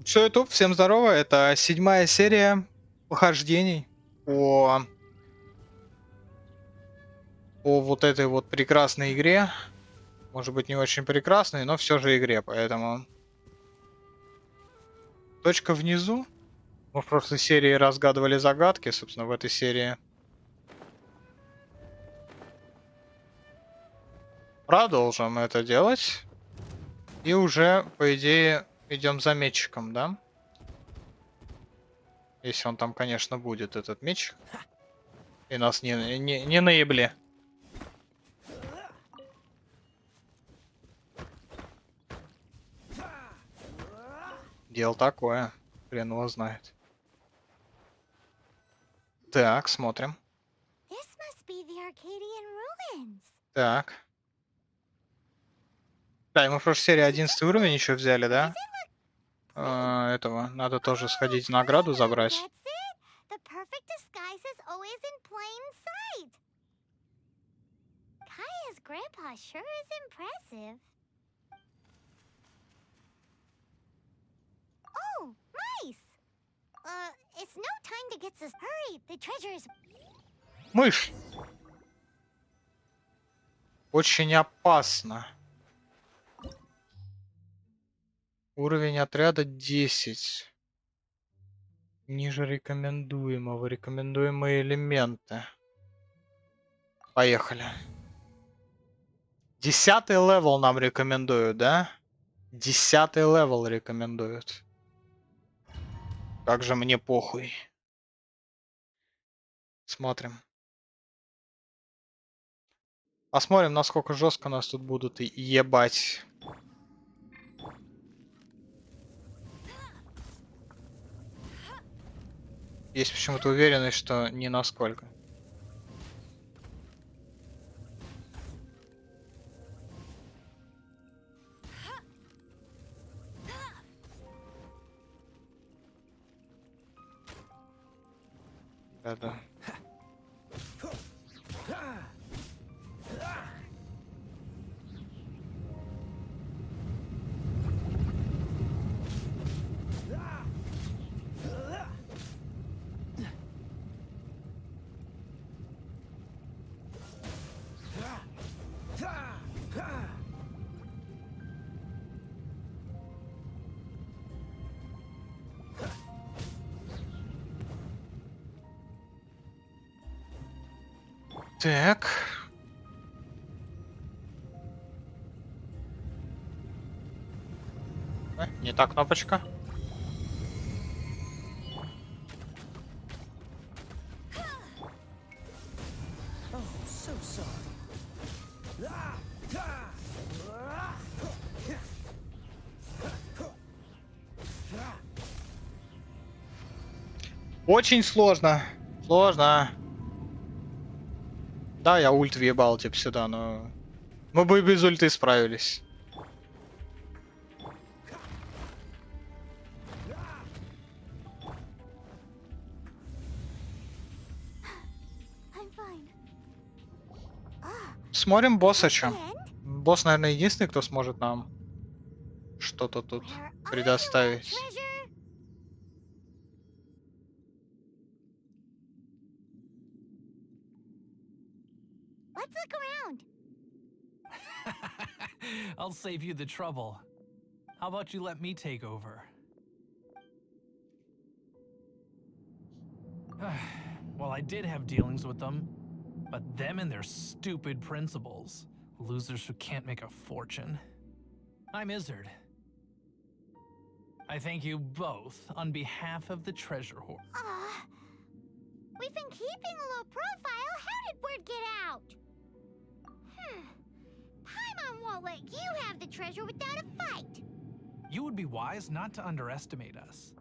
Все, YouTube, всем здорово. Это седьмая серия похождений по, по вот этой вот прекрасной игре. Может быть, не очень прекрасной, но все же игре, поэтому... Точка внизу. Мы в прошлой серии разгадывали загадки, собственно, в этой серии. Продолжим это делать. И уже, по идее, идем за мечиком, да? Если он там, конечно, будет, этот меч. И нас не наебле. Дело такое. Хрен его знает. Так, смотрим. Так. Да, и мы в прошлой серии 11 уровень еще взяли, да? Этого. Надо тоже сходить в награду забрать. Мышь! Очень опасно. Уровень отряда 10. Ниже рекомендуемого. Рекомендуемые элементы. Поехали. 10-й левел нам рекомендуют, да? 10-й левел рекомендуют. Как же мне похуй. Смотрим. Посмотрим, насколько жестко нас тут будут ебать. Есть почему-то уверенность, что не насколько. Да-да. Так. Не та кнопочка. Очень сложно. Сложно. Да, я ульт въебал, типа, сюда, но... Мы бы и без ульты справились. Смотрим босса, чё. Босс, наверное, единственный, кто сможет нам что-то тут предоставить. I'll save you the trouble. How about you let me take over? Well, I did have dealings with them, but them and their stupid principles. Losers who can't make a fortune. I'm Izzard. I thank you both on behalf of the treasure hoard. We've been keeping a low profile. How did word get out? Paimon won't let you have the treasure without a fight. You would be wise not to underestimate us.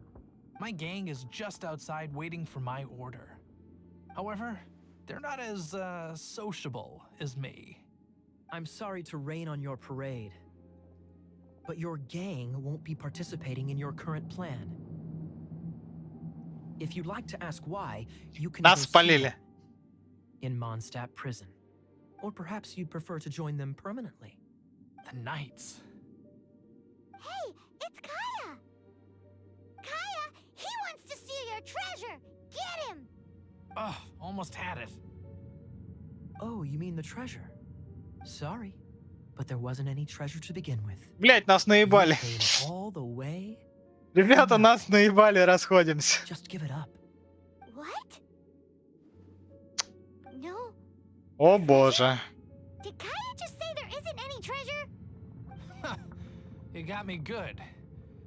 My gang is just outside waiting for my order. However, they're not as, sociable as me. I'm sorry to rain on your parade, but your gang won't be participating in your current plan. If you'd like to ask why, you can Нас go see спалили. them in Mondstadt prison. Or perhaps you'd prefer to join them permanently. The Knights. Hey, it's Kaya! their treasure. Get him. Ugh, almost had it. Oh, you mean the treasure? Sorry, but there wasn't any treasure to begin with. Блять, нас You наебали. came all the way. Ребята, нас наебали, расходимся. Just give it up. What? No. О боже. Did Kaya just say there isn't any treasure? You got me good.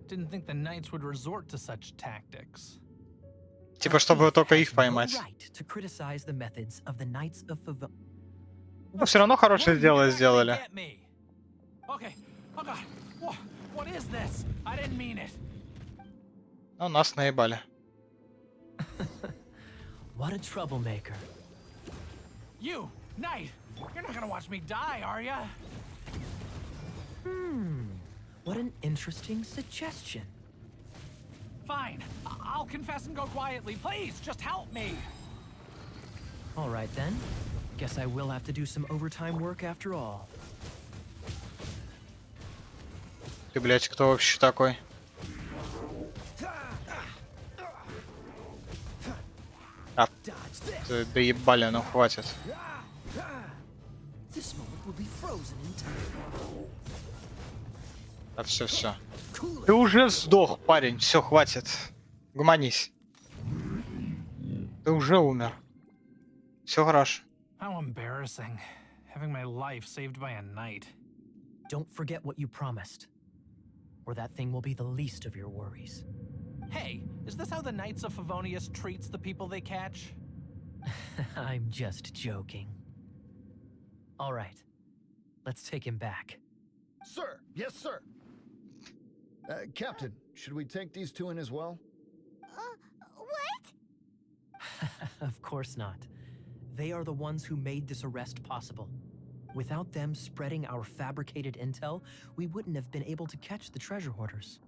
Didn't think the knights would resort to such tactics. Типа, чтобы только их поймать. Но все равно хорошее дело сделали. Okay. Oh God. What is this? I didn't mean it. Ну, нас наебали. What a troublemaker. You, knight. You're not gonna watch me die, are ya? What an interesting suggestion. Fine. I'll confess and go quietly. Please, just help me. All right then. Guess I will have to do some overtime work after all. Ты, блядь, кто вообще такой? А, ты доебали, ну хватит. А все. Ты уже сдох, парень. Все, хватит. Гуманись. Ты уже умер. Все хорошо. How embarrassing. Having my life saved by a knight. Don't forget what you promised, or that thing will be the least of your worries. Hey, is this how the Knights of Favonius treats the people they catch? I'm just joking. All right, let's take him back. Sir, yes, sir. Captain, should we take these two in as well? What? Of course not. They are the ones who made this arrest possible. Without them spreading our fabricated intel, we wouldn't have been able to catch the treasure hoarders.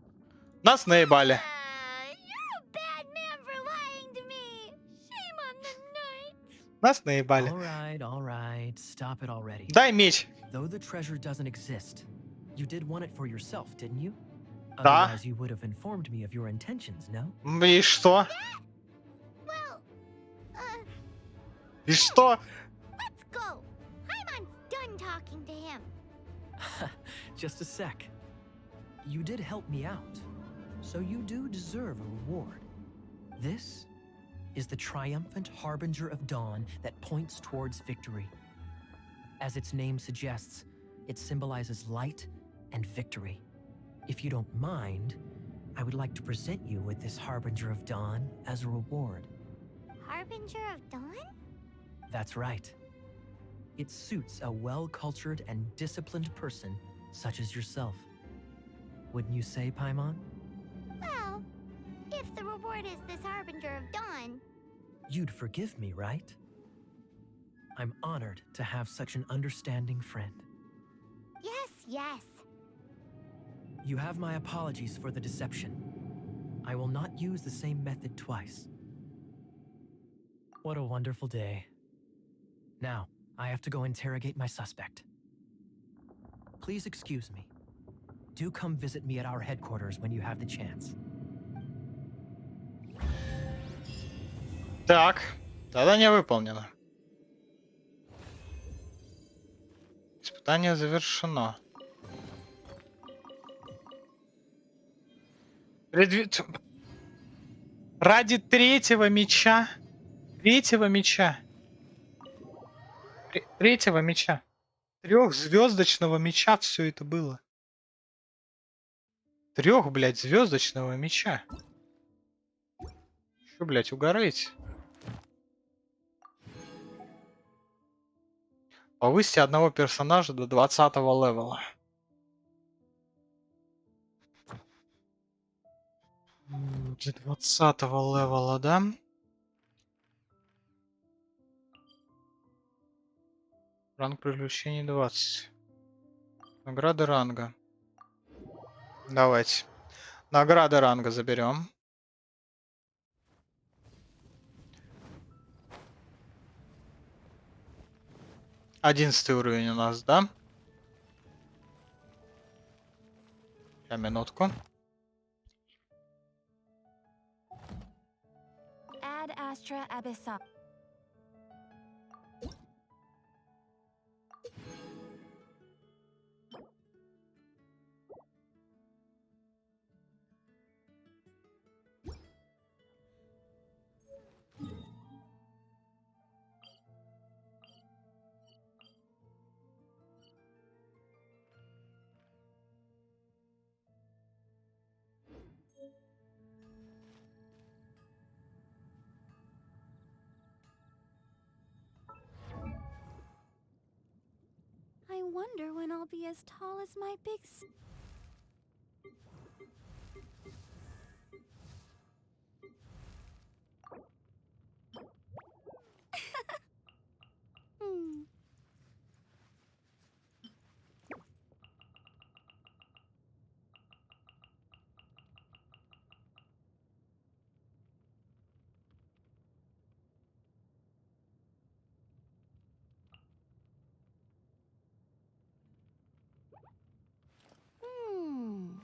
Нас наебали. You're a bad man for lying to me. Shame on the knight. Нас наебали. All right. Stop it already. Дай меч. Though the treasure doesn't exist, you did want it for yourself, didn't you? Да. Otherwise, you would have informed me of your intentions, no? И что? Well, И что? let's go. Paimon's done talking to him. Just a sec. You did help me out, so you do deserve a reward. This is the triumphant harbinger of dawn that points towards victory. As its name suggests, it symbolizes light and victory. If you don't mind, I would like to present you with this harbinger of dawn as a reward. Harbinger of dawn? That's right. It suits a well-cultured and disciplined person such as yourself. Wouldn't you say, Paimon? Well, if the reward is this harbinger of dawn. You'd forgive me, right? I'm honored to have such an understanding friend. Yes. You have my apologies for the deception. I will not use the same method twice. What a wonderful day. Now, I have to go interrogate my suspect. Please excuse me. Do come visit me at our headquarters when you have the chance. Так, задание выполнено. Испытание завершено. Ради третьего меча. Третьего меча. Трехзвездочного меча все это было. Блядь, звездочного меча. Что, блядь, угораете? Повысьте одного персонажа до 20-го левела. До 20-го левела, да? Ранг приключений 20. Награды ранга. Давайте. Награды ранга заберем. Одиннадцатый уровень у нас, да? Сейчас, минутку. Astra Abyssa. I wonder when I'll be as tall as my big Hmm. Hmm.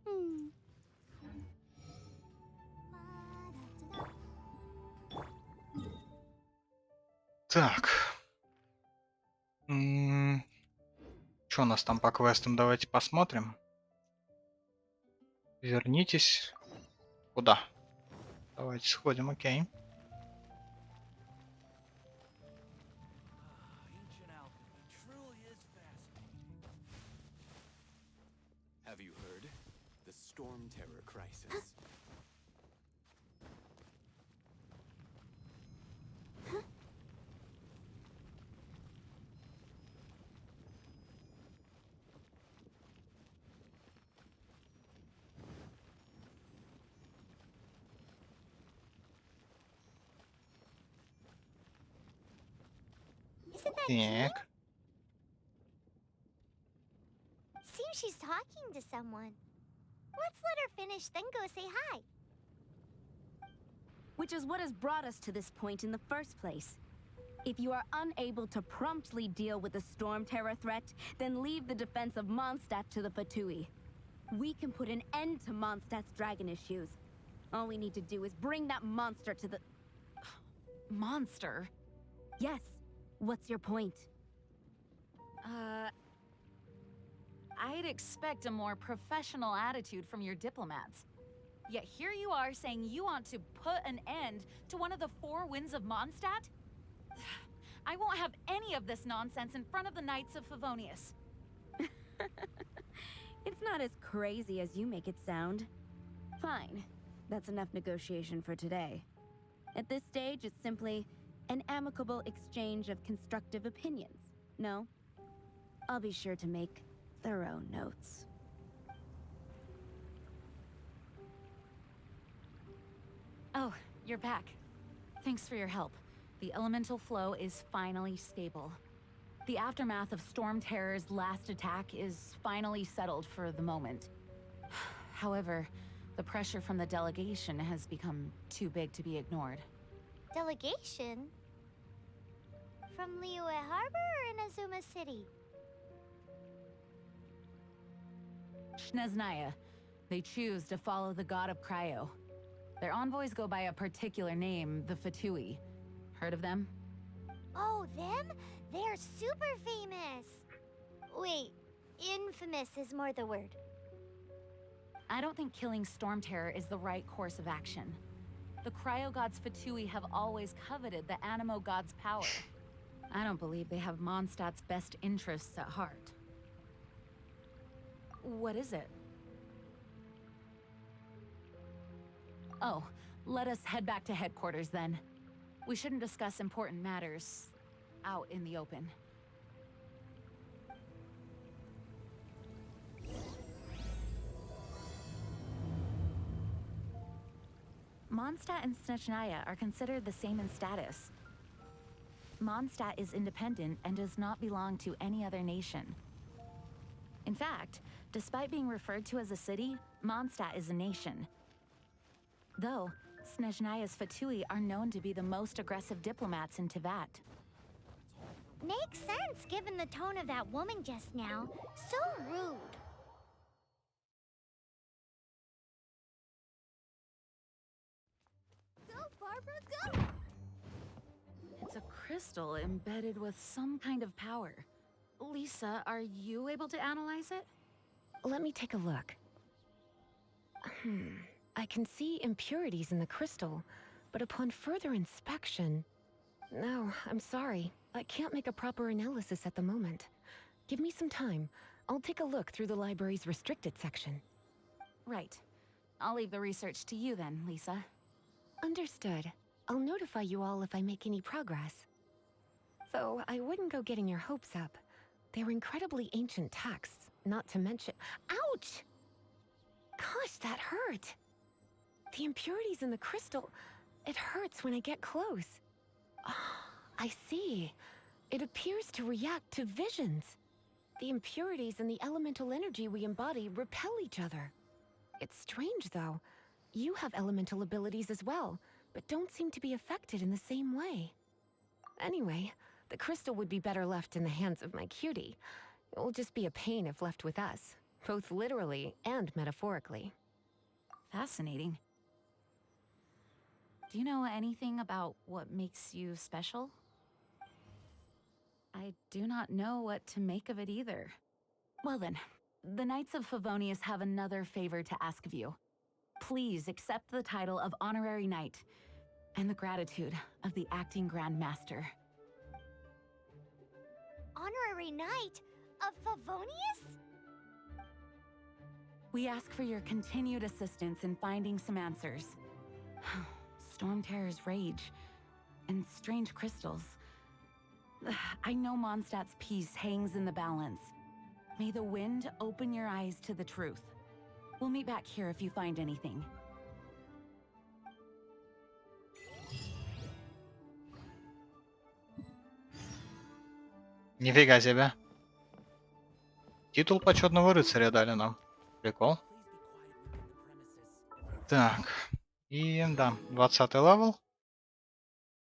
Hmm. Так. Что у нас там по квестам? Давайте посмотрим. Вернитесь. Куда? Давайте сходим, окей. Ancient alchemy truly is fascinating. Have you heard? The storm terror crisis. Isn't that cute? Так. Seems she's talking to someone. Let's let her finish, then go say hi. Which is what has brought us to this point in the first place. If you are unable to promptly deal with the storm terror threat, then leave the defense of Mondstadt to the Fatui. We can put an end to Mondstadt's dragon issues. All we need to do is bring that monster to the... Monster? Yes. What's your point? I'd expect a more professional attitude from your diplomats. Yet here you are saying you want to put an end to one of the four winds of Mondstadt? I won't have any of this nonsense in front of the Knights of Favonius. It's not as crazy as you make it sound. Fine. That's enough negotiation for today. At this stage, it's simply an amicable exchange of constructive opinions. No? I'll be sure to make thorough notes. Oh, you're back. Thanks for your help. The elemental flow is finally stable. The aftermath of Storm Terror's last attack is finally settled for the moment. However, the pressure from the delegation has become too big to be ignored. Delegation? From Liyue Harbor or Inazuma City? Shneznaya. They choose to follow the god of Cryo. Their envoys go by a particular name, the Fatui. Heard of them? Oh, them? They're super famous. Wait, infamous is more the word. I don't think killing Storm Terror is the right course of action. The Cryo God's Fatui have always coveted the Animo God's power. I don't believe they have Mondstadt's best interests at heart. What is it? Oh, let us head back to headquarters then. We shouldn't discuss important matters out in the open. Mondstadt and Snechnaya are considered the same in status. Mondstadt is independent and does not belong to any other nation. In fact, despite being referred to as a city, Mondstadt is a nation. Though, Snezhnaya's Fatui are known to be the most aggressive diplomats in Teyvat. Makes sense given the tone of that woman just now. So rude. Go, Barbara, go! It's a crystal embedded with some kind of power. Lisa, are you able to analyze it? Let me take a look. I can see impurities in the crystal, but upon further inspection... No, I'm sorry. I can't make a proper analysis at the moment. Give me some time. I'll take a look through the library's restricted section. Right. I'll leave the research to you then, Lisa. Understood. I'll notify you all if I make any progress. Though I wouldn't go getting your hopes up. They're incredibly ancient texts, not to mention... Ouch! Gosh, that hurt! The impurities in the crystal... It hurts when I get close. I see. It appears to react to visions. The impurities and the elemental energy we embody repel each other. It's strange, though. You have elemental abilities as well, but don't seem to be affected in the same way. Anyway, the crystal would be better left in the hands of my cutie. It will just be a pain if left with us, both literally and metaphorically. Fascinating. Do you know anything about what makes you special? I do not know what to make of it either. Well then, the Knights of Favonius have another favor to ask of you. Please accept the title of Honorary Knight, and the gratitude of the Acting Grand Master. Honorary Knight of Favonius? We ask for your continued assistance in finding some answers. Storm Terror's rage, and strange crystals. I know Mondstadt's peace hangs in the balance. May the wind open your eyes to the truth. We'll meet back here if you find anything. Нифига себе. Титул почетного рыцаря дали нам. Прикол. Так. И да, 20-й левел.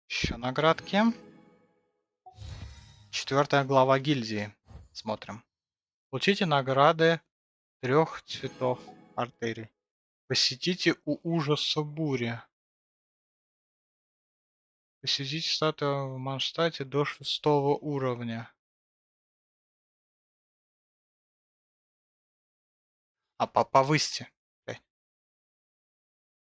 Еще наградки. 4-я глава гильдии. Смотрим. Получите награды 3 цветов артерий. Посетите у ужаса бури. Посетите статую в Mondstadt до 6-го уровня. А повысьте.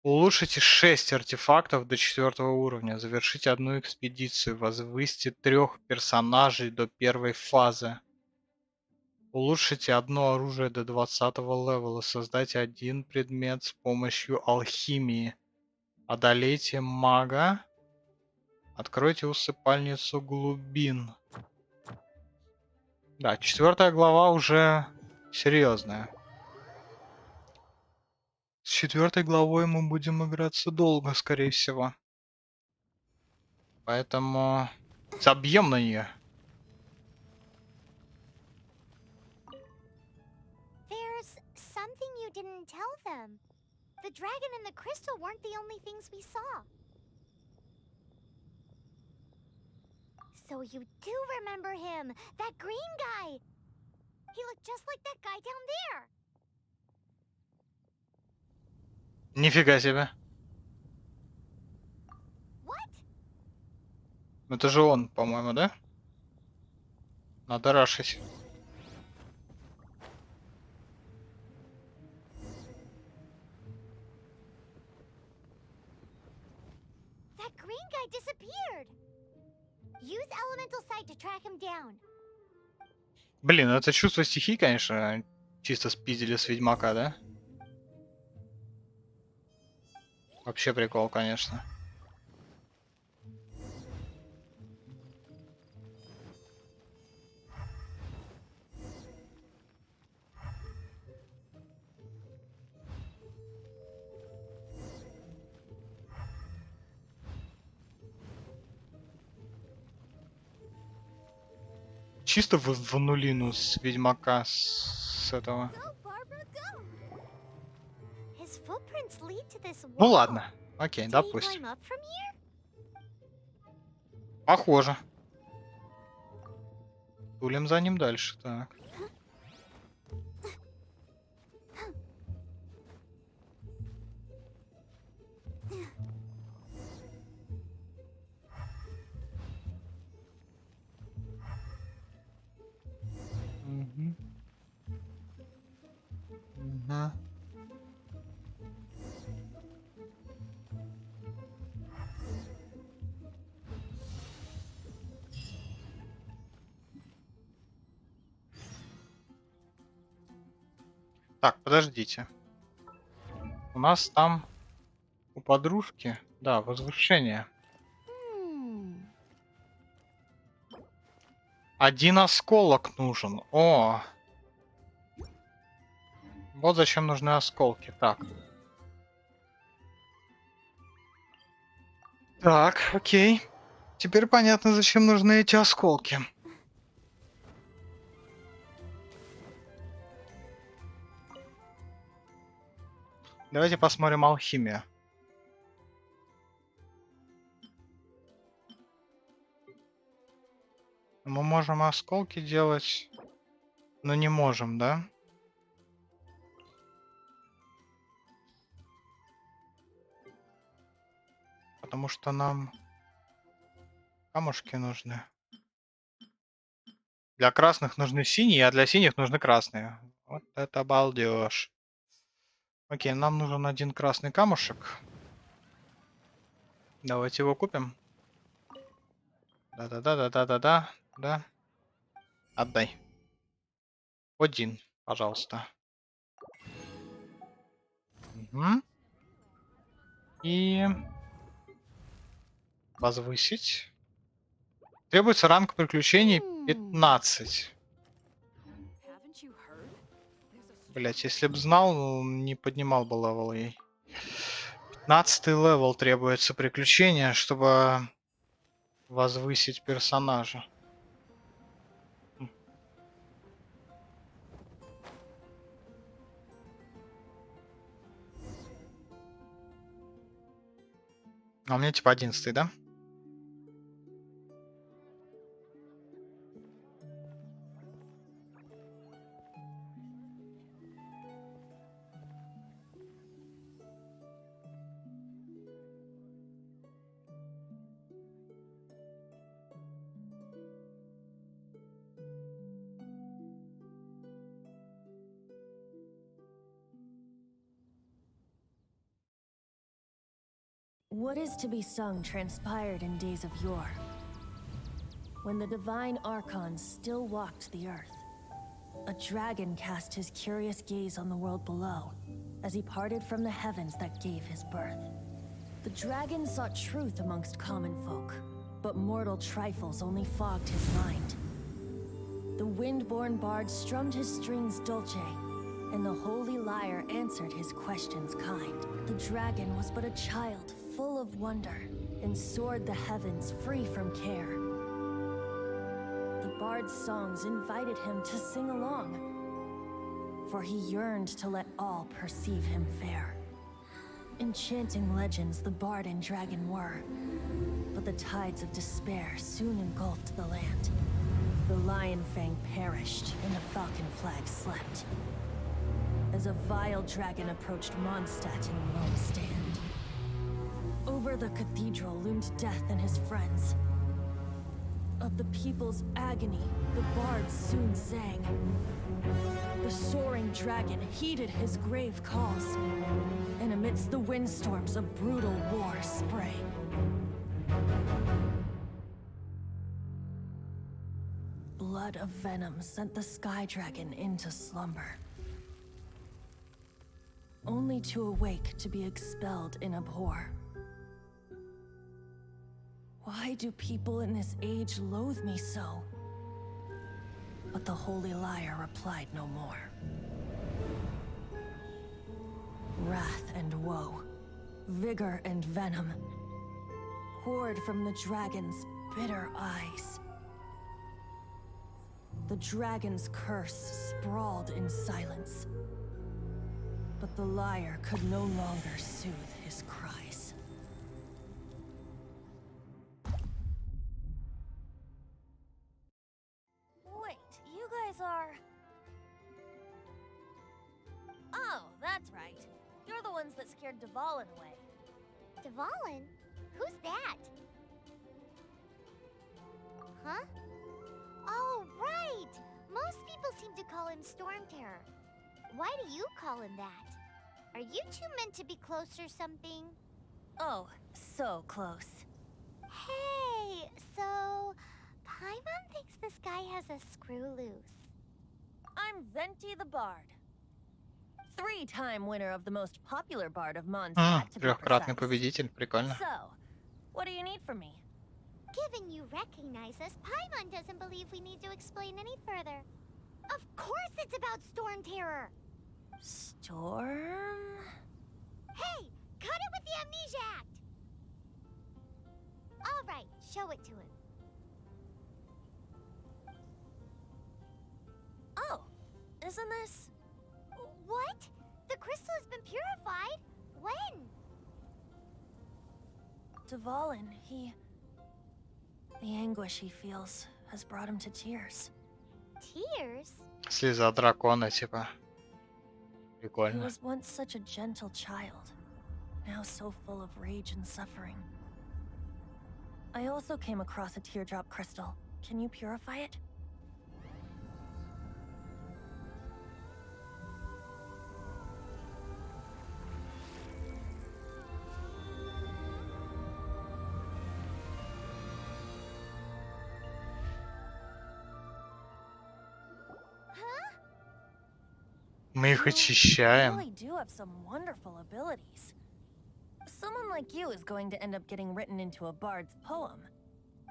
Улучшите 6 артефактов до 4-го уровня. Завершите одну экспедицию. Возвысьте 3 персонажей до 1-й фазы. Улучшите одно оружие до 20-го левела. Создайте один предмет с помощью алхимии. Одолейте мага. Откройте усыпальницу глубин. Да, 4-я глава уже серьезная. С 4-й главой мы будем играться долго, скорее всего. Поэтому забьем на нее. There's something you didn't tell them. The dragon and the crystal weren't the only things we saw. So you do remember him, that green guy. He looked just like that guy down there. Нифига себе. What? Это же он, по-моему, да? Надо рашить. That green guy disappeared. Use elemental sight to track him down. Блин, это чувство стихий, конечно, чисто спиздили с Ведьмака, да? Вообще прикол, конечно. Чисто в нулину с Ведьмака с этого. Go, Barbara, go. His footprints lead to this Ну wall. ладно, окей, Did he допустим. climb up from here? Похоже. Тулим за ним дальше, так. Мгм. Мгм. Так, подождите. У нас там у подружки, да, возвышение. Hmm. Один осколок нужен. О! Вот зачем нужны осколки. Так. Так, окей. Теперь понятно, зачем нужны эти осколки. Давайте посмотрим алхимию. Мы можем осколки делать, но не можем, да? Потому что нам камушки нужны. Для красных нужны синие, а для синих нужны красные. Вот это балдеж. Окей, нам нужен один красный камушек. Давайте его купим. Да-да-да-да-да-да-да. Да. Отдай. Один, пожалуйста. Мгм. И возвысить. Требуется ранг приключений 15. Haven't you heard? There's a Блять, если б знал, ну, не поднимал бы левел ей. 15 левел требуется приключения, чтобы возвысить персонажа. М. А у меня типа 11, да? What is to be sung transpired in days of yore, when the divine archons still walked the earth. A dragon cast his curious gaze on the world below, as he parted from the heavens that gave his birth. The dragon sought truth amongst common folk, but mortal trifles only fogged his mind. The wind-born bard strummed his strings dulce, and the holy lyre answered his questions kind. The dragon was but a child full of wonder, and soared the heavens free from care. The bard's songs invited him to sing along, for he yearned to let all perceive him fair. Enchanting legends the bard and dragon were, but the tides of despair soon engulfed the land. The lion fang perished, and the falcon flag slept, as a vile dragon approached Mondstadt in lone stand. Over the cathedral loomed death and his friends. Of the people's agony, the bards soon sang. The soaring dragon heeded his grave calls, and amidst the windstorms a brutal war sprang. Blood of venom sent the sky dragon into slumber, only to awake to be expelled in abhor. Why do people in this age loathe me so? But the holy lyre replied no more. Wrath and woe, vigor and venom, poured from the dragon's bitter eyes. The dragon's curse sprawled in silence. But the liar could no longer soothe his cries. Wait, you guys are... Oh, that's right. You're the ones that scared Dvalin away. Dvalin? Who's that? Huh? Oh, right! Most people seem to call him Storm Terror. Why do you call him that? Are you two meant to be close or something? Oh, so close. Hey, so... Paimon thinks this guy has a screw loose. I'm Venti the Bard. 3-time winner of the most popular bard of Mondstadt, to be Трехкратный precise. победитель, прикольно. So, what do you need from me? Given you recognize us, Paimon doesn't believe we need to explain any further. Of course it's about Storm Terror! Storm? Hey! Cut it with the Amnesia Act! Alright, show it to him. Oh, isn't this... What? The crystal has been purified? When? Dvalin, the anguish he feels has brought him to tears. Tears? Слеза дракона, типа. He Прикольно. was once such a gentle child, now so full of rage and suffering. I also came across a teardrop crystal. Can you purify it? Мы их You очищаем. really do have some wonderful abilities. Someone like you is going to end up getting written into a bard's poem.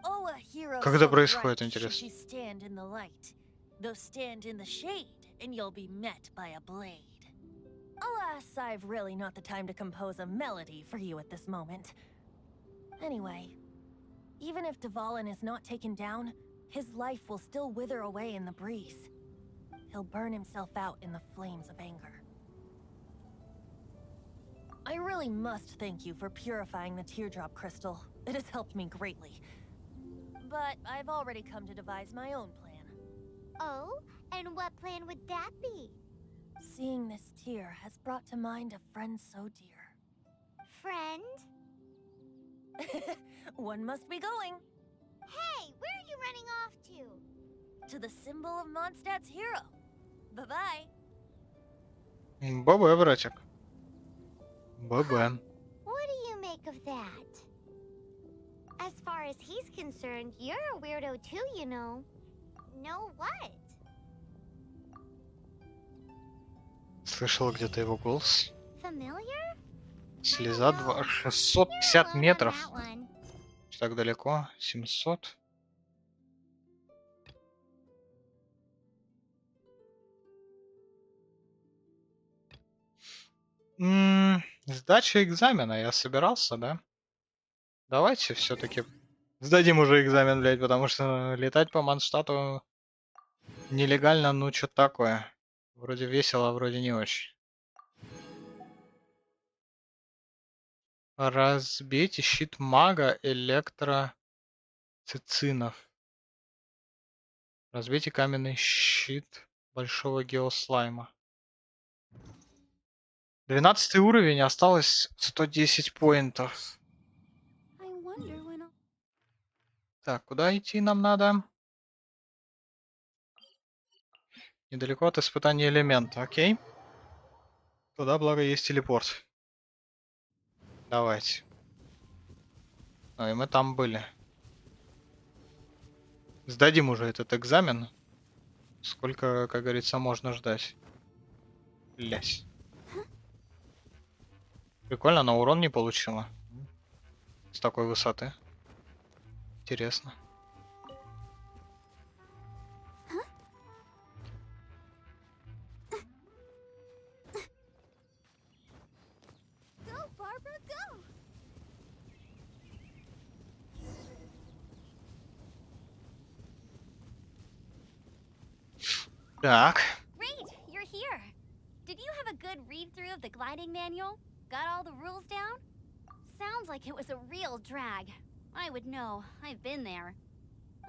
Oh, a hero Как это so происходит, bright, should интересно? you stand in the light, though stand in the shade, and you'll be met by a blade. Alas, I've really not the time to compose a melody for you at this moment. Anyway, even if Dvalin is not taken down, his life will still wither away in the breeze. He'll burn himself out in the flames of anger. I really must thank you for purifying the teardrop crystal. It has helped me greatly. But I've already come to devise my own plan. Oh? And what plan would that be? Seeing this tear has brought to mind a friend so dear. Friend? One must be going. Hey, where are you running off to? To the symbol of Mondstadt's hero. Bye-bye. ББ, братик. ББ. What do you make of that? As far as he's concerned, you're a weirdo too, you know. Know what? Слышал где-то его голос. Familiar? Слеза 650 метров. Так далеко. 700. Сдача экзамена. Я собирался, да? Давайте все-таки сдадим уже экзамен, блядь, потому что летать по Манштату нелегально, ну, что такое. Вроде весело, а вроде не очень. Разбейте щит мага электроцицинов. Разбейте каменный щит большого геослайма. 12 уровень, осталось 110 поинтов. Так, куда идти нам надо? Недалеко от испытания элемента, окей. Туда, благо, есть телепорт. Давайте. Ну и мы там были. Сдадим уже этот экзамен. Сколько, как говорится, можно ждать. Блять. Прикольно, она урон не получила. С такой высоты. Интересно. Go, Barbara, go! Так. Great, you're here. Did you have a good read-through of the gliding manual? Got all the rules down? Sounds like it was a real drag. I would know. I've been there.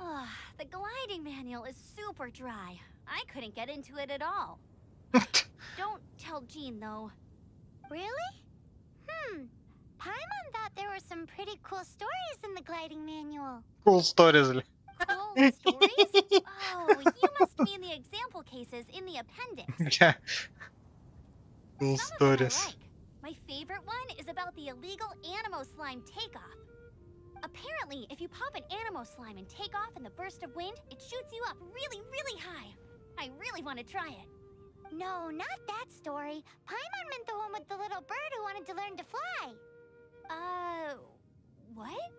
Ugh, the gliding manual is super dry. I couldn't get into it at all. Don't tell Jean, though. Really? Paimon thought there were some pretty cool stories in the gliding manual. Cool stories. Cool stories? Oh, you must mean the example cases in the appendix. Cool Some of them I stories. like. My favorite one is about the illegal Animo slime takeoff. Apparently, if you pop an Animo slime and take off in the burst of wind, it shoots you up really, really high. I really want to try it. No, not that story. Paimon meant the one with the little bird who wanted to learn to fly. What?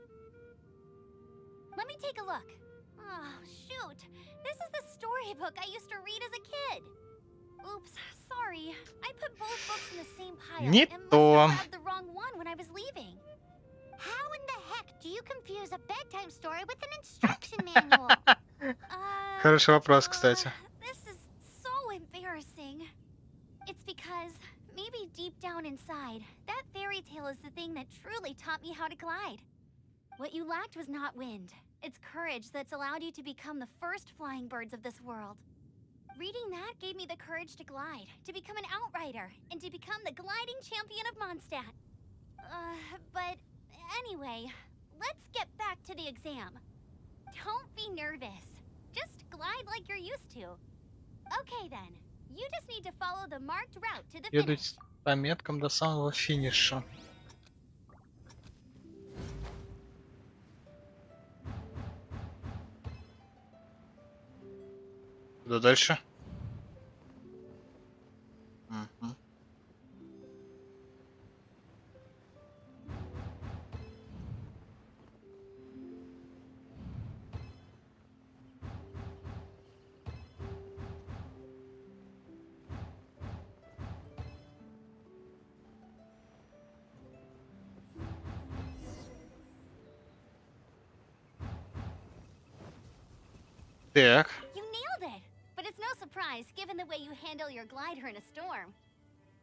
Let me take a look. Oh, shoot. This is the storybook I used to read as a kid. Oops, sorry. I put both books in the same pile Не and must то. have grabbed the wrong one when I was leaving. How in the heck do you confuse a bedtime story with an instruction manual? Хороший вопрос, кстати. This is so embarrassing. It's because maybe deep down inside, that fairy tale is the thing that truly taught me how to glide. What you lacked was not wind. It's courage that's allowed you to become the first flying birds of this world. Reading that gave me the courage to glide, to become an outrider, and to become the gliding champion of Mondstadt. But anyway, let's get back to the exam. Don't be nervous. Just glide like you're used to. Okay then. You just need to follow the marked route to the Едуть finish. по меткам до самого финиша. Куда дальше? Мгм. Так. You nailed it! But it's no surprise given the way you handle your glider in a storm.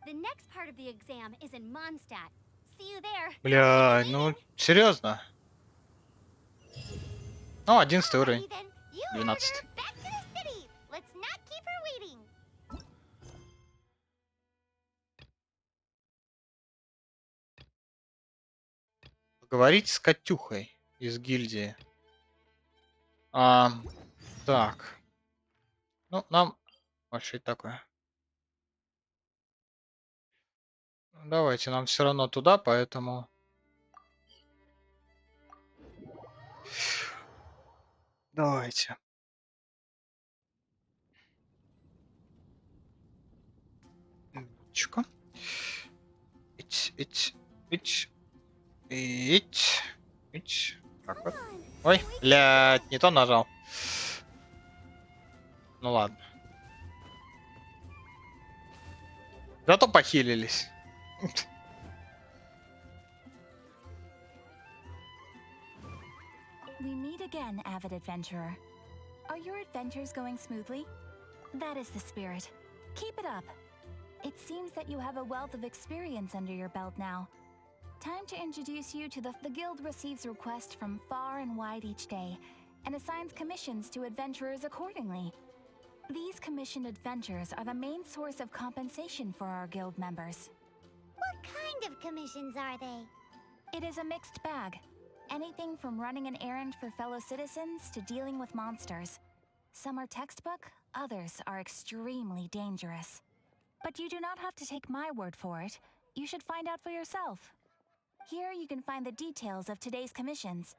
The next part of the exam is in Mondstadt. See you there. Бля, ну серьезно? Ну, 11 уровень. Alrighty then. You 12. heard her. Back to the city. Let's not keep her waiting. Поговорить с Катюхой из гильдии. Так. Ну, нам вообще такое. Давайте, нам все равно туда, поэтому... Давайте. Чика. Ить, ить, ить, ить, ить. Так вот. Ой, блядь, не то нажал. Ну ладно. Зато похилились. We meet again, avid adventurer. Are your adventures going smoothly? That is the spirit. Keep it up. It seems that you have a wealth of experience under your belt now. Time to introduce you to the guild receives requests from far and wide each day, and assigns commissions to adventurers accordingly. These commissioned adventures are the main source of compensation for our guild members. What kind of commissions are they? It is a mixed bag. Anything from running an errand for fellow citizens to dealing with monsters. Some are textbook, others are extremely dangerous. But you do not have to take my word for it. You should find out for yourself. Here you can find the details of today's commissions.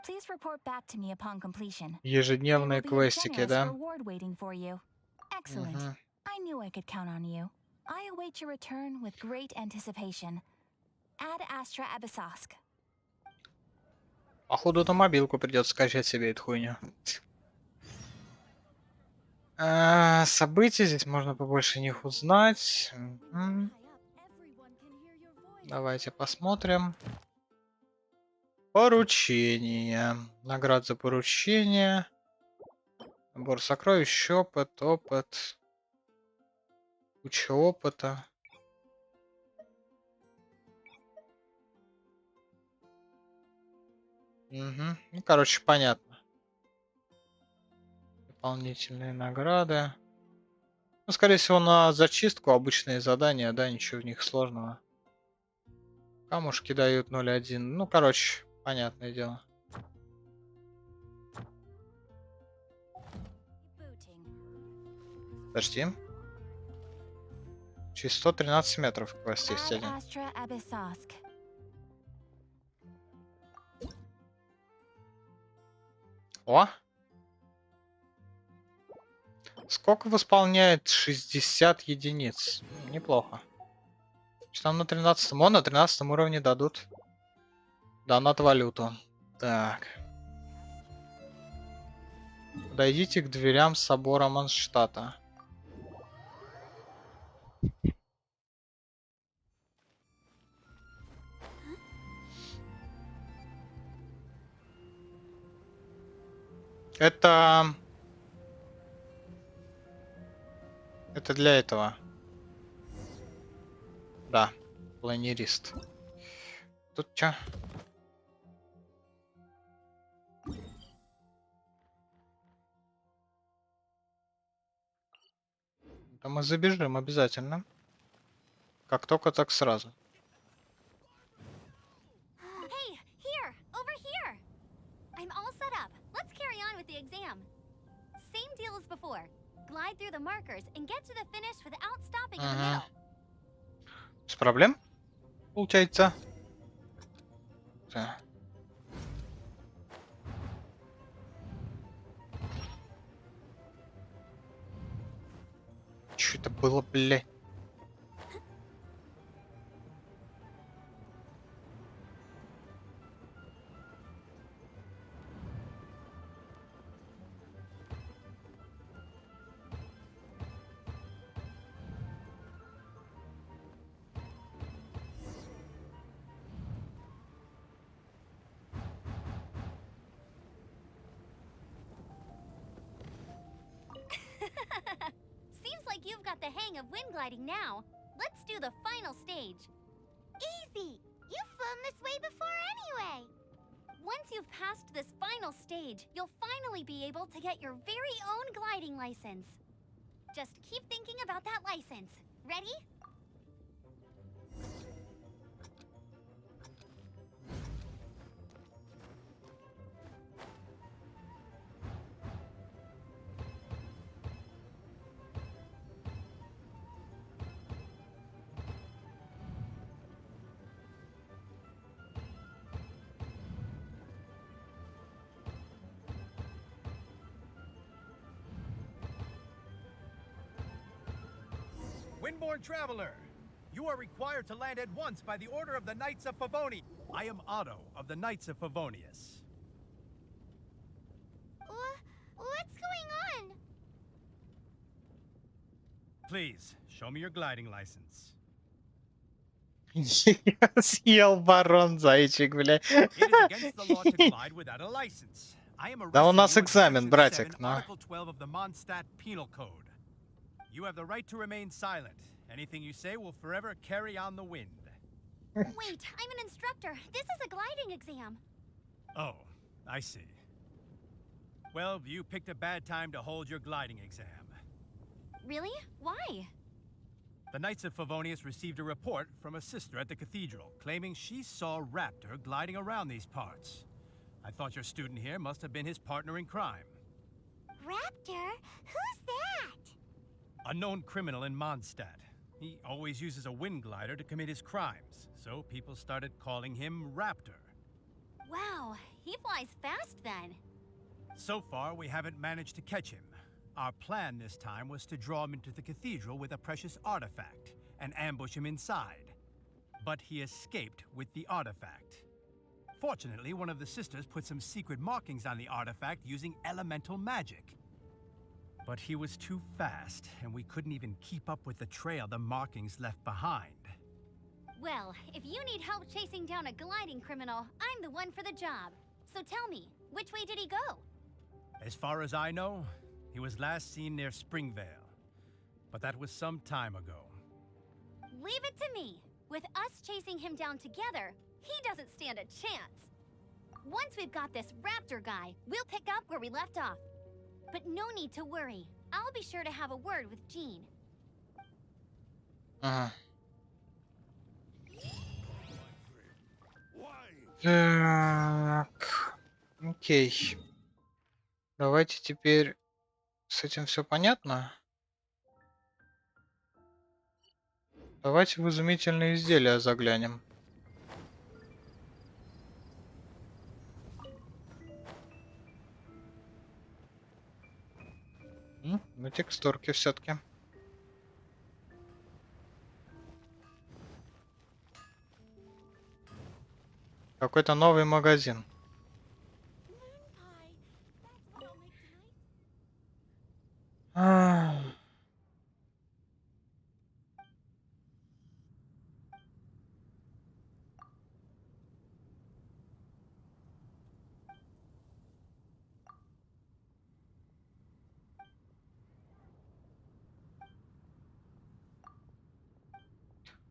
Please report back to me upon completion. Ежедневные There will be a квестики, generous да? reward waiting for you. Excellent. Мгм. I knew I could count on you. I await your return with great anticipation. Ad Astra Abyssosk. Походу на мобилку придется скачать себе эту хуйню. События, здесь можно побольше них узнать. Мгм. Давайте посмотрим. Поручение. Наград за поручение. Набор сокровищ, опыт. Куча опыта. Угу. Ну, короче, понятно. Дополнительные награды. Ну, скорее всего, на зачистку обычные задания, да, ничего в них сложного. Камушки дают 0,1. Ну, короче, понятное дело. Подожди. Через 113 метров квест есть один. О! Сколько восполняет? 60 единиц. Неплохо. Что там на 13-м? О, на 13 уровне дадут донат валюту. Так. Подойдите к дверям собора Манштата. Это для этого. Да, планерист. Тут чё? Да мы забежим обязательно. Как только, так сразу. Hey, here, over here. I'm all set up. Let's carry on with the exam. Same deal as before. Glide through the markers and get to the finish without stopping in the middle. Без проблем? Получается. Да. Чё это было, блядь? Seems like you've got the hang of wind gliding now. Let's do the final stage. Easy! You've flown this way before anyway! Once you've passed this final stage, you'll finally be able to get your very own gliding license. Just keep thinking about that license. Ready? Windborne traveler, you are required to land at once by the order of the Knights of Favonius. I am Otto of the Knights of Favonius. What's going on? Please, show me your gliding license. Съел барон зайчик, бля. It is against the law to glide without a license. I am Да у arresting нас you under экзамен, Section братик, 7, но... Article 12 of the Mondstadt Penal Code. You have the right to remain silent. Anything you say will forever carry on the wind. Wait, I'm an instructor. This is a gliding exam. Oh, I see. Well, you picked a bad time to hold your gliding exam. Really? Why? The Knights of Favonius received a report from a sister at the cathedral, claiming she saw Raptor gliding around these parts. I thought your student here must have been his partner in crime. Raptor? Who's that? A known criminal in Mondstadt. He always uses a wind glider to commit his crimes, so people started calling him Raptor. Wow, he flies fast then. So far, we haven't managed to catch him. Our plan this time was to draw him into the cathedral with a precious artifact and ambush him inside. But he escaped with the artifact. Fortunately, one of the sisters put some secret markings on the artifact using elemental magic. But he was too fast, and we couldn't even keep up with the trail the markings left behind. Well, if you need help chasing down a gliding criminal, I'm the one for the job. So tell me, which way did he go? As far as I know, He was last seen near Springvale, but that was some time ago. Leave it to me. With us chasing him down together, he doesn't stand a chance. Once we've got this raptor guy, we'll pick up where we left off. But no need to worry. I'll be sure to have a word with Jean. Ага. Так. Окей. Давайте теперь с этим все понятно. Давайте в изумительные изделия заглянем. На текстурке все-таки. Какой-то новый магазин. А.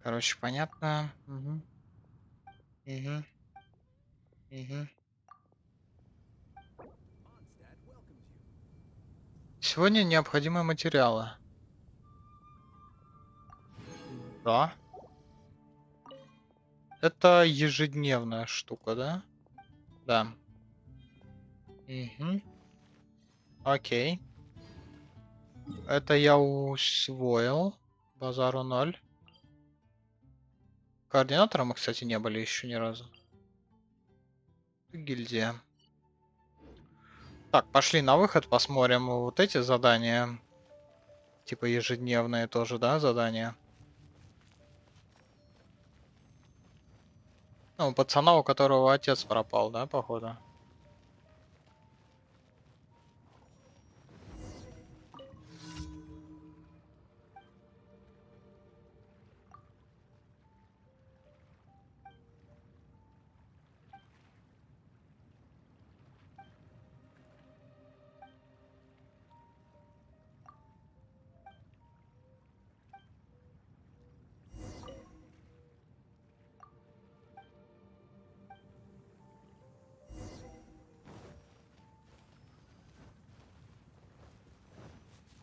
Короче, понятно. Угу. Угу. Угу. Сегодня необходимые материалы. Да. Это ежедневная штука, да? Да. Угу. Окей. Это я усвоил. Базару 0. Координатором мы, кстати, не были еще ни разу. Гильдия. Так, пошли на выход, посмотрим вот эти задания. Типа ежедневные тоже, да, задания? Ну, пацана, у которого отец пропал, да, походу?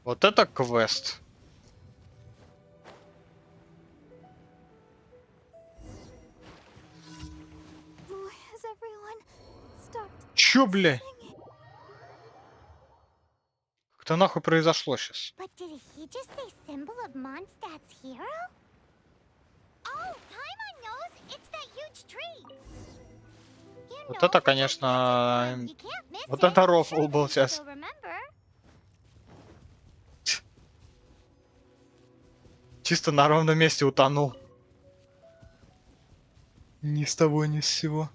Вот это квест. Has everyone stopped Чё, бля? singing? Как-то нахуй произошло сейчас? But did he just say symbol of Mondstadt's hero? Oh, Paimon knows it's that huge tree. You Вот know, это, if it's a конечно, magic word, you can't miss вот it. это рофл Sure, был you сейчас. still remember. Чисто на ровном месте утонул. Ни с того, ни с сего.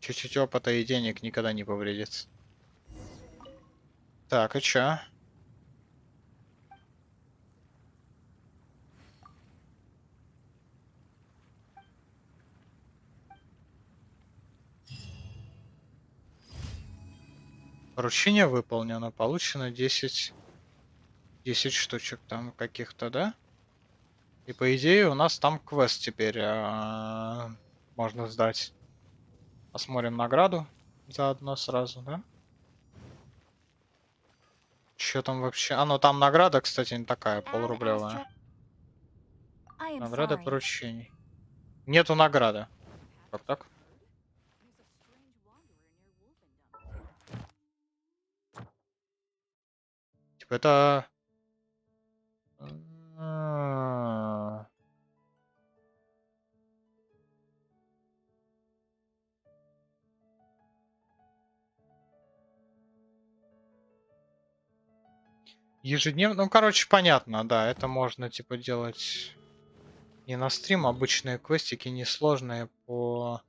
Чуть-чуть опыта и денег никогда не повредит. Так, и чё? Поручение выполнено. Получено 10 штучек там каких-то, да? И по идее у нас там квест теперь можно сдать. Посмотрим награду заодно сразу, да? Что там вообще? А, ну там награда, кстати, не такая, полурублевая. Награда поручений. Нету награды. Как так? Типа это... Ежедневно, ну, короче, понятно, да, это можно, типа, делать не на стрим, обычные квестики, несложные по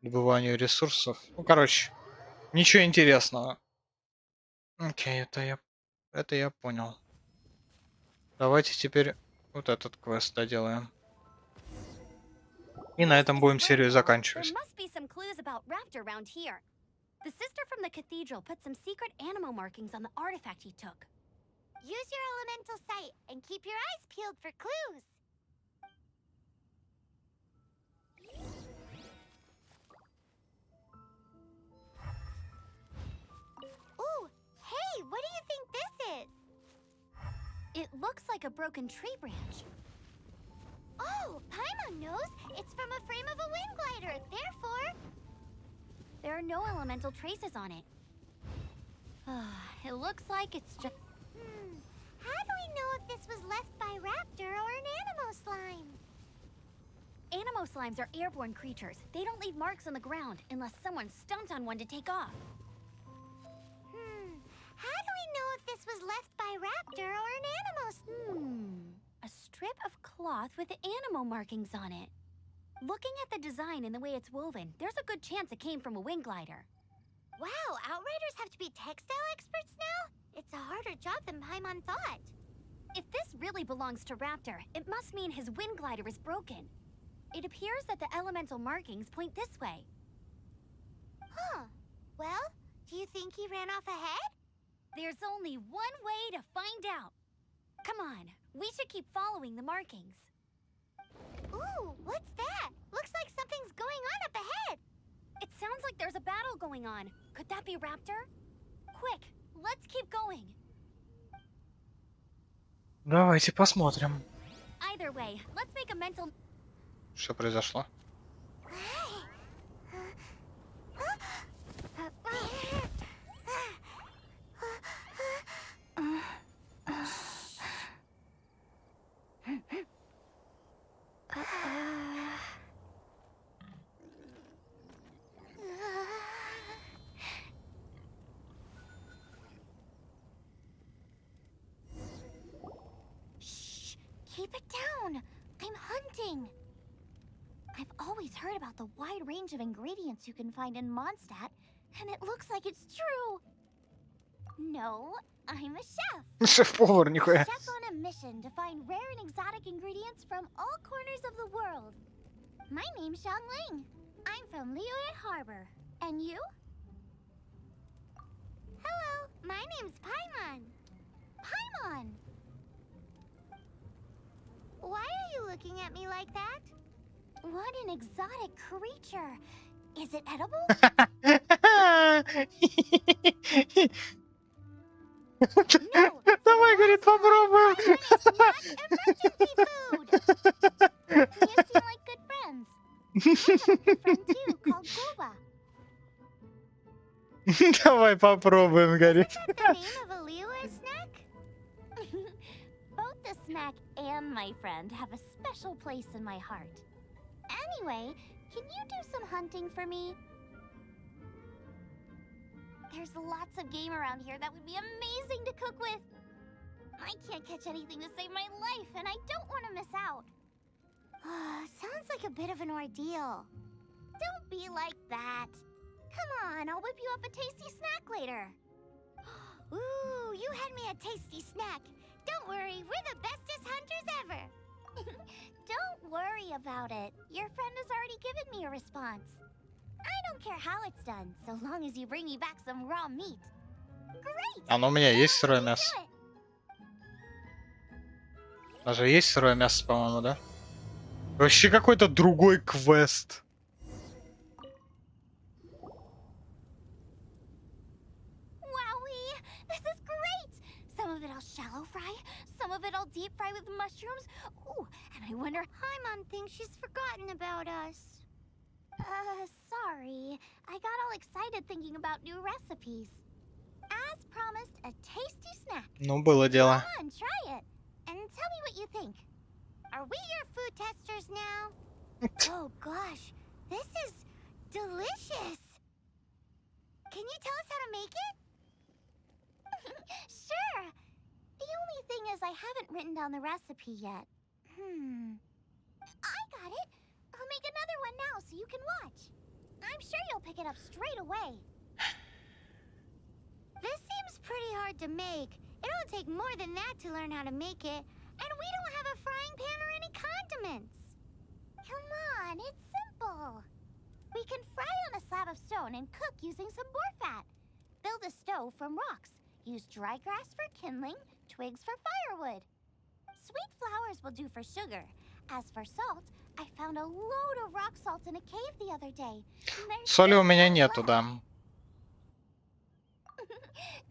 добыванию ресурсов. Ну, короче, ничего интересного. Окей, это я понял. Давайте теперь вот этот квест доделаем. И на этом будем серию заканчивать. clues about Raptor around here. The sister from the cathedral put some secret animal markings on the artifact he took. Use your elemental sight and keep your eyes peeled for clues. Ooh, hey, what do you think this is? It looks like a broken tree branch. Oh, Paimon knows. It's from a frame of a wind glider. Therefore, there are no elemental traces on it. It looks like it's just... How do we know if this was left by Raptor or an Animo slime? Animo slimes are airborne creatures. They don't leave marks on the ground unless someone stomped on one to take off. How do we know if this was left by Raptor or an Animo? A strip of cloth with animo markings on it. Looking at the design and the way it's woven, there's a good chance it came from a wind glider. Wow, Outriders have to be textile experts now? It's a harder job than Paimon thought. If this really belongs to Raptor, it must mean his wind glider is broken. It appears that the elemental markings point this way. Huh. Well, do you think he ran off ahead? There's only one way to find out. Come on, we should keep following the markings. Ooh, what's that? Looks like something's going on up ahead. It sounds like there's a battle going on. Could that be Raptor? Quick, let's keep going. Давайте посмотрим. Either way, let's make a mental... Что произошло? Shh, keep it down. I'm hunting. I've always heard about the wide range of ingredients you can find in Mondstadt, and it looks like it's true. No, I'm a chef. Шеф-повар, A нихуя. chef on a mission to find rare and exotic ingredients from all corners of the world. My name's Xiang Ling. I'm from Liyue Harbor. And you? Hello, my name's Paimon. Paimon! Why are you looking at me like that? What an exotic creature. Is it edible? No! Давай, говорит, попробуем. Emergency food! You seem like good friends. I have a good friend too, called Guba. Давай попробуем, говорит. Is that the name of a Liyue snack? Both the snack and my friend have a special place in my heart. Anyway, can you do some hunting for me? There's lots of game around here that would be amazing to cook with. I can't catch anything to save my life, and I don't want to miss out. Sounds like a bit of an ordeal. Don't be like that. Come on, I'll whip you up a tasty snack later. Ooh, you had me a tasty snack. Don't worry, we're the bestest hunters ever. Don't worry about it. Your friend has already given me a response. I don't care how it's done, so long as you bring me back some raw meat. Great! Оно у меня есть сырое мясо. Даже есть сырое мясо, по-моему, да? Вообще какой-то другой квест. Wowee! This is great! Some of it I'll shallow fry, some of it I'll deep fry with mushrooms. Ooh, and I wonder... Paimon thinks she's forgotten about us. Sorry. I got all excited thinking about new recipes. As promised, a tasty snack. Ну, было дело. Come on, try it. And tell me what you think. Are we your food testers now? Oh gosh, this is delicious. Can you tell us how to make it? Sure. The only thing is I haven't written down the recipe yet. I got it. I'll make another one now so you can watch. I'm sure you'll pick it up straight away. This seems pretty hard to make. It'll take more than that to learn how to make it. And we don't have a frying pan or any condiments. Come on, it's simple. We can fry on a slab of stone and cook using some boar fat. Build a stove from rocks. Use dry grass for kindling, twigs for firewood. Sweet flowers will do for sugar. As for salt, I found a load of rock salt in a cave the other day. Соли у меня нету, да.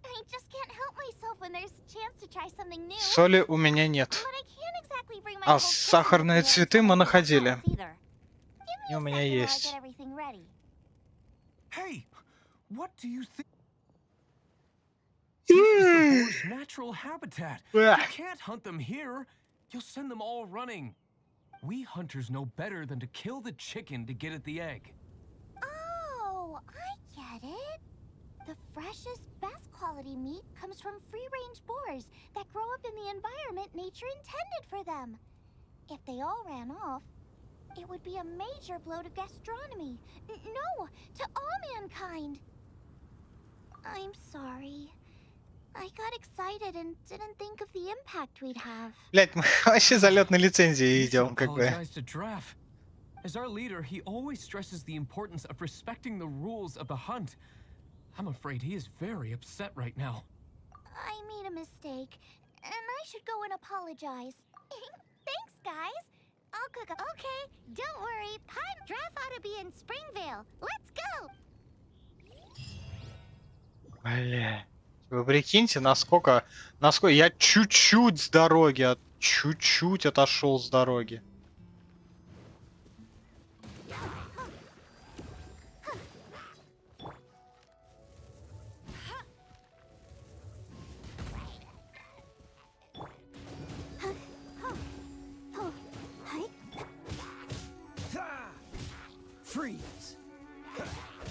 I just can't help myself when there's a chance to try something new. Соли у меня нет. But I can't exactly bring my А whole kitchen сахарные with me цветы every мы time I make находили. sauce either. Give И me у a меня second while I есть. get everything ready. Hey, what do you think? This is the boar's natural habitat. You can't hunt them here. You'll send them all running. We hunters know better than to kill the chicken to get at the egg. Oh, I get it. The freshest, best quality meat comes from free-range boars that grow up in the environment nature intended for them. If they all ran off, it would be a major blow to gastronomy. No, to all mankind. I'm sorry. I got excited and didn't think of the impact we'd have. Блять, мы вообще за летной лицензией You should идем, как бы. apologize to Draff. As our leader, he always stresses the importance of respecting the rules of the hunt. I'm afraid he is very upset right now. I made a mistake, and I should go and apologize. Thanks, guys. I'll cook up. Okay, don't worry. Pine Draft ought to be in Springvale. Let's go. Бля. Вы прикиньте, насколько я чуть-чуть с дороги, чуть-чуть отошел с дороги.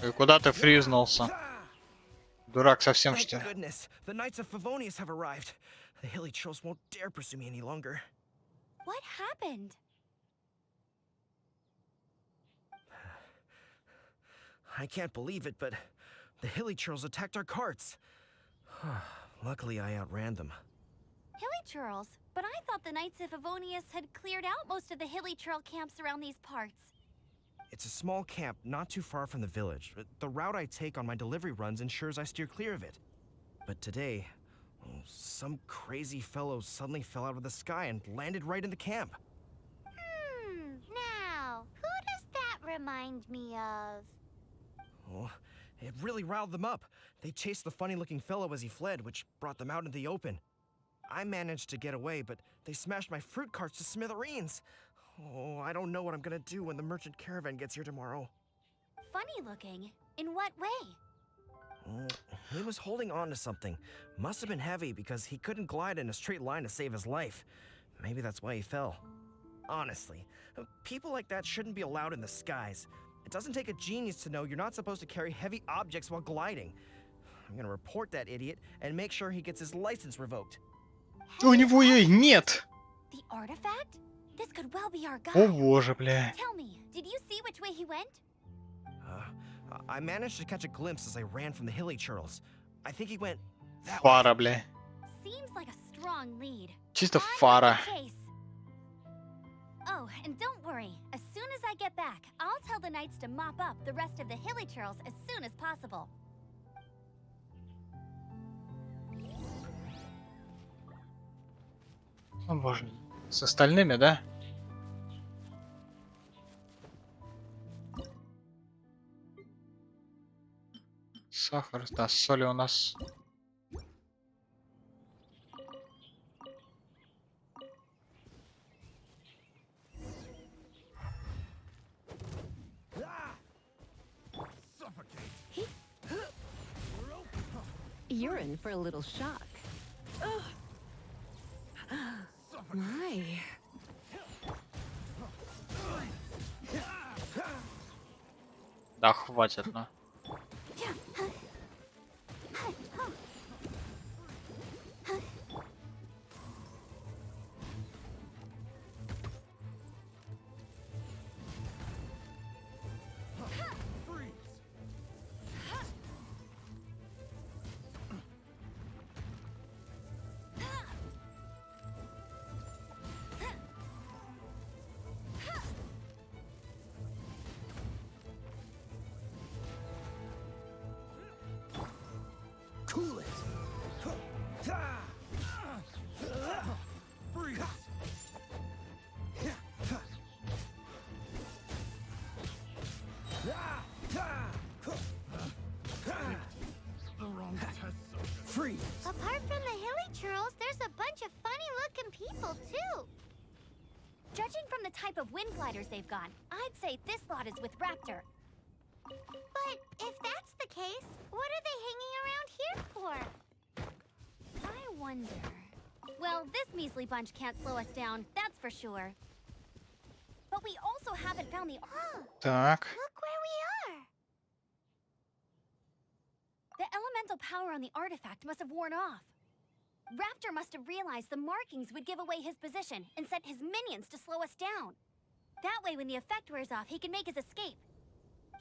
И куда ты фризнулся? Дурак совсем, что ли? Goodness, the Knights of Favonius have arrived. The hilly trolls won't dare pursue me any longer. What happened? I can't believe it, but the hilly trolls attacked our carts. Luckily, I outran them. Hilly churls? But I thought the Knights of Favonius had cleared out most of the hilly churl camps around these parts. It's a small camp not too far from the village. The route I take on my delivery runs ensures I steer clear of it. But today, some crazy fellow suddenly fell out of the sky and landed right in the camp. Now, who does that remind me of? Oh, it really riled them up. They chased the funny-looking fellow as he fled, which brought them out into the open. I managed to get away, but they smashed my fruit carts to smithereens. Oh, I don't know what I'm gonna do when the merchant caravan gets here tomorrow. Funny looking? In what way? He was holding on to something. Must have been heavy because he couldn't glide in a straight line to save his life. Maybe that's why he fell. Honestly, people like that shouldn't be allowed in the skies. It doesn't take a genius to know you're not supposed to carry heavy objects while gliding. I'm gonna report that idiot and make sure he gets his license revoked. У него ее нет. The artifact? This could well be our guy. О боже, бля. Tell me, did you see which way he went? I managed to catch a glimpse as I ran from the hilly churls. I think he went that Фара, way. бля. Seems like a strong lead. Чисто On with фара. the chase. Oh, and don't worry. As soon as I get back, I'll tell the knights to mop up the rest of the hilly churls as soon as possible. О боже. С остальными, да? Сахар, да, соли у нас. You're in for a little shock. My. Да, хватит, ну. trees. Apart from the hilly churls, there's a bunch of funny-looking people, too. Judging from the type of wind gliders they've got, I'd say this lot is with Raptor. But if that's the case, what are they hanging around here for? I wonder... Well, this measly bunch can't slow us down, that's for sure. But we also haven't found the... Так. Look where we are. The elemental power on the artifact must have worn off. Raptor must have realized the markings would give away his position and sent his minions to slow us down. That way, when the effect wears off, he can make his escape.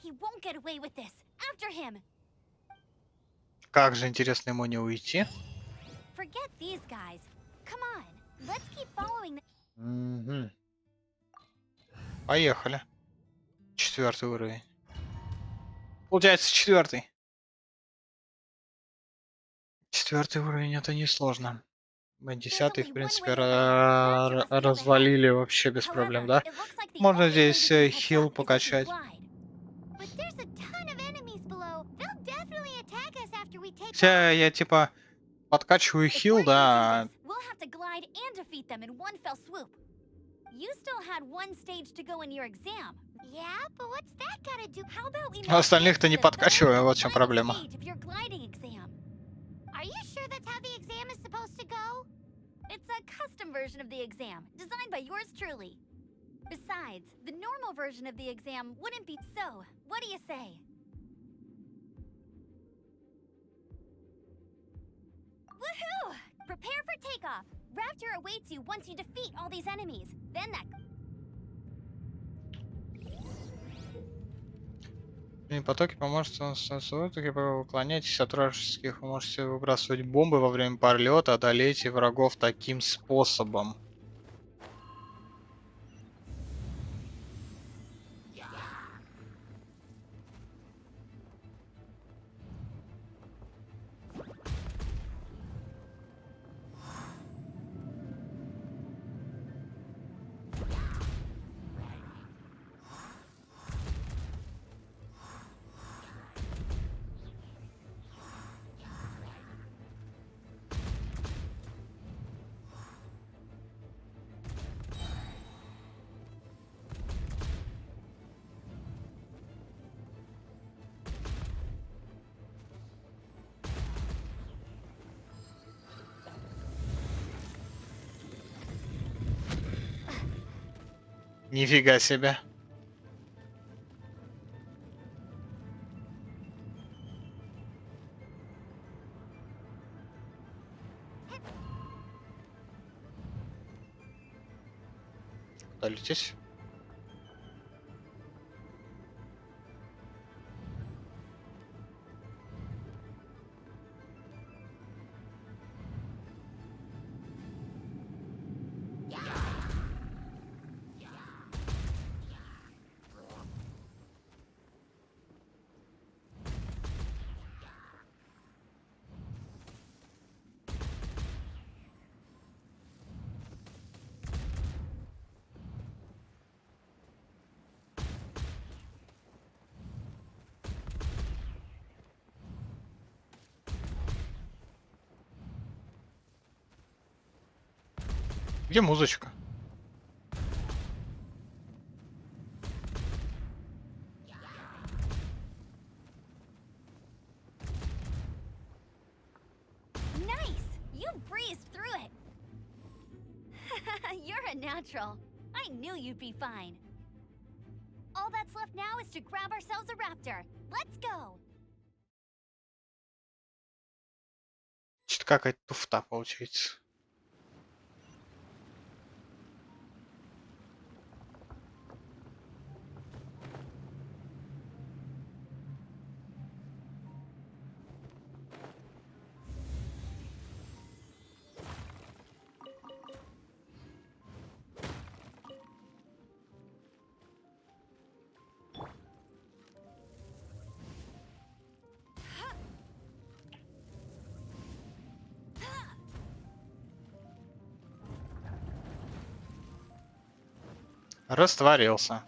He won't get away with this. After him! Как же интересно ему не уйти? Forget these guys. Come on, let's keep following the... Угу. Поехали. 4-й уровень. Получается 4-й. 4-й уровень это несложно. Мы 10-й, в принципе, развалили вообще без проблем, да? Можно здесь хил покачать. Хотя я типа подкачиваю хил, да. А остальных-то не подкачиваю, вот в чем проблема. Are you sure that's how the exam is supposed to go? It's a custom version of the exam, designed by yours truly. Besides, the normal version of the exam wouldn't be so. What do you say? Woohoo! Prepare for takeoff. Raptor awaits you once you defeat all these enemies. Then that... Потоки поможет вы уклоняйтесь от вражеских, вы можете выбрасывать бомбы во время полета, одолейте врагов таким способом. Нифига себе. Куда лететь? Где музычка? Nice! You breezed through it. You're a natural. I knew you'd be fine. All that's left now is to grab ourselves a raptor. Let's go. Что-то какая-то туфта получается. Растворился.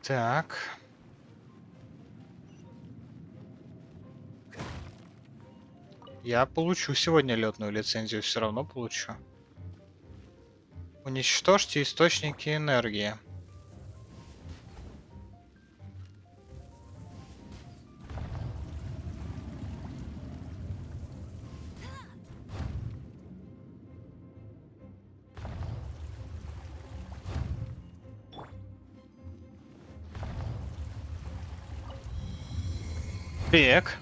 Так. Я получу сегодня летную лицензию, все равно получу. Уничтожьте источники энергии. Так.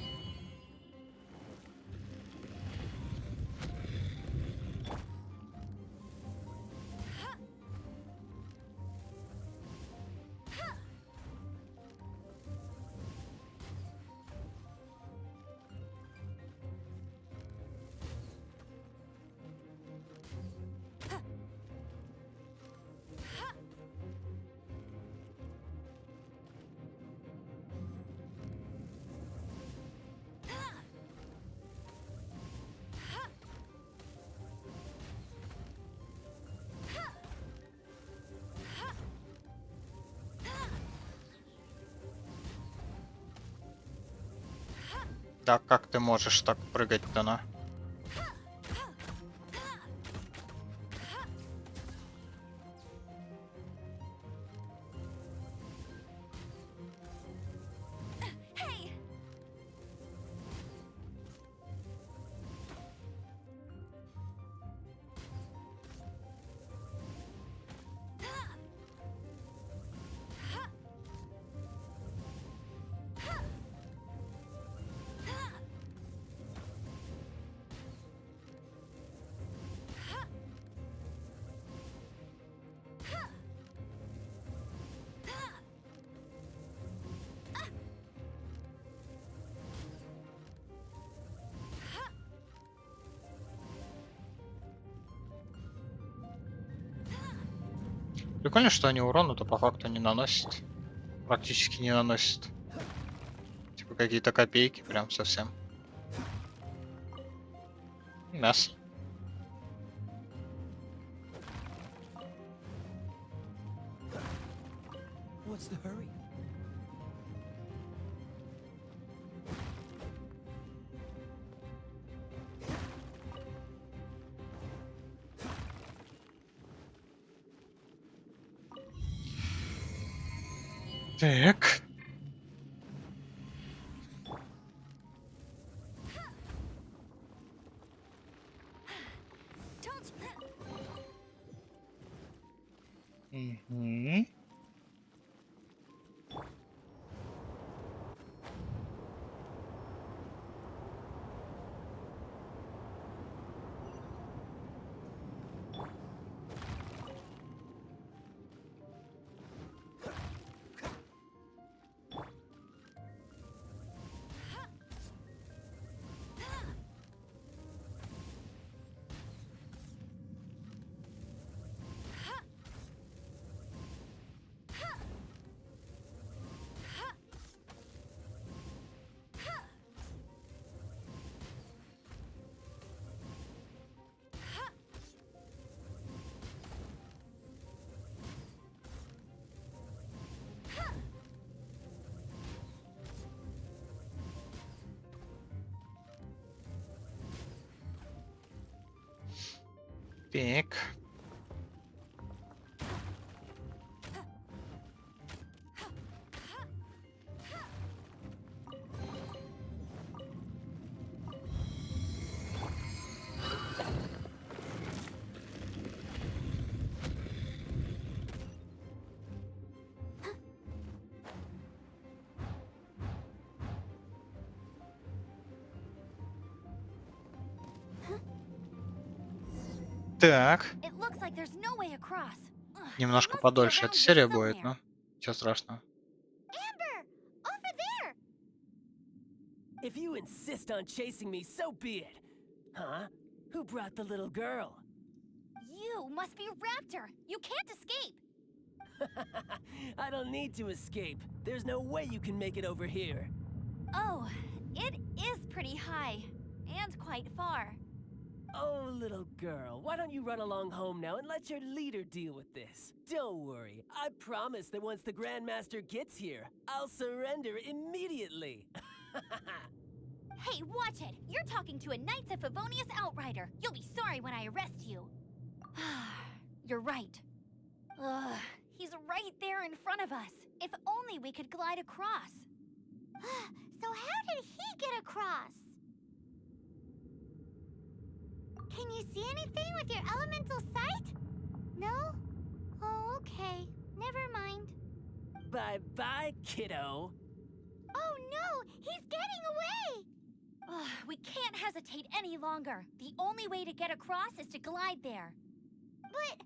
Да как ты можешь так прыгать-то, на? Hey! Прикольно, что они урона-то по факту не наносят. Практически не наносят. Типа какие-то копейки прям совсем. Мясо. What's the hurry? Так. Мгм. Так. Так. It looks like there's no way across. Ugh, there Немножко must be подольше around эта here серия будет, somewhere. но ничего страшного. Amber! Over there! If you insist on chasing me, so be it. Huh? Who brought the little girl? You must be Raptor! You can't escape! I don't need to escape. There's no way you can make it over here. Oh, it is pretty high. And quite far. Oh, little girl, why don't you run along home now and let your leader deal with this? Don't worry, I promise that once the Grandmaster gets here, I'll surrender immediately. Hey, watch it! You're talking to a Knights of Favonius outrider. You'll be sorry when I arrest you. You're right. Ugh, he's right there in front of us. If only we could glide across. So how did he get across? Can you see anything with your elemental sight? No? Oh, okay. Never mind. Bye-bye, kiddo. Oh no! He's getting away! Ugh, we can't hesitate any longer. The only way to get across is to glide there. But...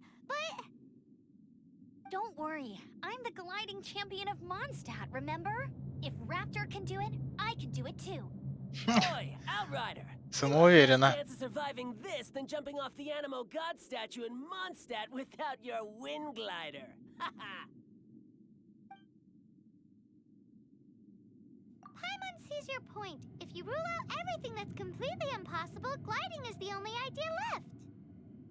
Don't worry. I'm the gliding champion of Mondstadt, remember? If Raptor can do it, I can do it too. Boy, Outrider! Самоуверенно. Chance of surviving this than jumping off the Animo God statue in Mondstadt without your wind glider. Haha! Paimon sees your point. If you rule out everything that's completely impossible, gliding is the only idea left.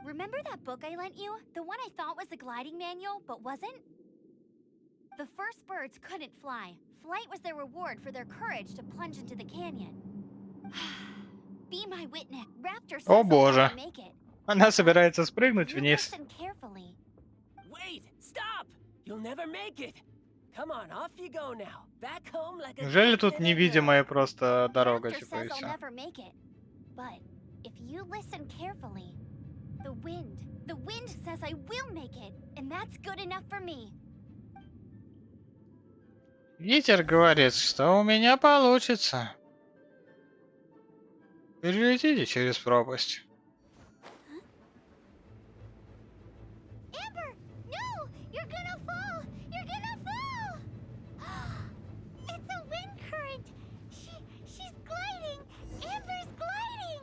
Remember that book I lent you? The one I thought was the gliding manual, but wasn't? The first birds couldn't fly. Flight was their reward for their courage to plunge into the canyon. Be my witness. Raptor says О I'll боже. never make it. Она собирается спрыгнуть You вниз. listen carefully. Wait! Stop! You'll never make it! Come on, off you go now. Back home like a Неужели good тут little невидимая просто дорога, Raptor типа, и says I'll все? never make it. But if you listen carefully, the wind says I will make it, and that's good enough for me. Ветер говорит, что у меня получится. Перелетите через пропасть. Amber! No! You're gonna fall! You're gonna fall! It's a wind current! She's gliding! Amber's gliding!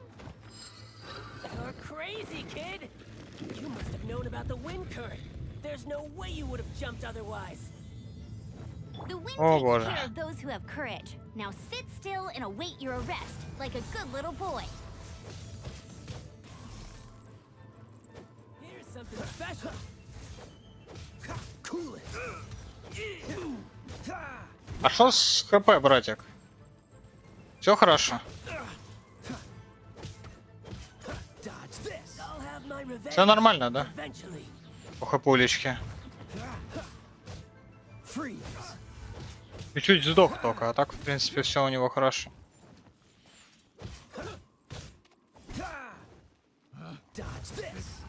You're crazy, kid! You must have known about the wind current. There's no way you would have jumped otherwise. The wind О takes боже. care of those who have courage. Now sit still and await your arrest, like a good little boy. Here's something special. Cool it. А что с ХП, братик? Все хорошо? Dodge this. I'll have my revenge Все нормально, да? eventually. По ХПулечке. Freeze. Чуть-чуть сдох только, а так, в принципе, все у него хорошо. Dodge this.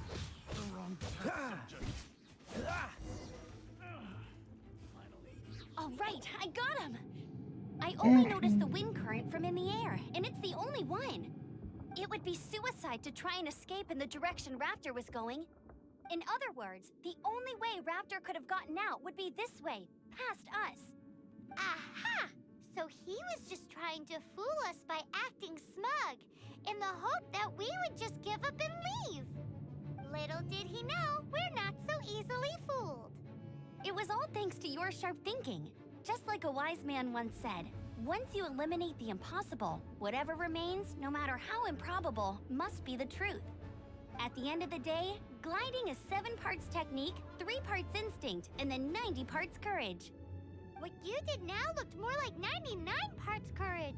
All right, I got him. I only noticed the wind current from in the air, and it's the only one. It would be suicide to try and escape in the direction Raptor was going. In other words, the only way Raptor could have gotten out would be this way, past us. Aha! So he was just trying to fool us by acting smug, in the hope that we would just give up and leave. Little did he know, we're not so easily fooled. It was all thanks to your sharp thinking. Just like a wise man once said, once you eliminate the impossible, whatever remains, no matter how improbable, must be the truth. At the end of the day, gliding is 7 parts technique, 3 parts instinct, and then 90 parts courage. What you did now looked more like 99 parts courage.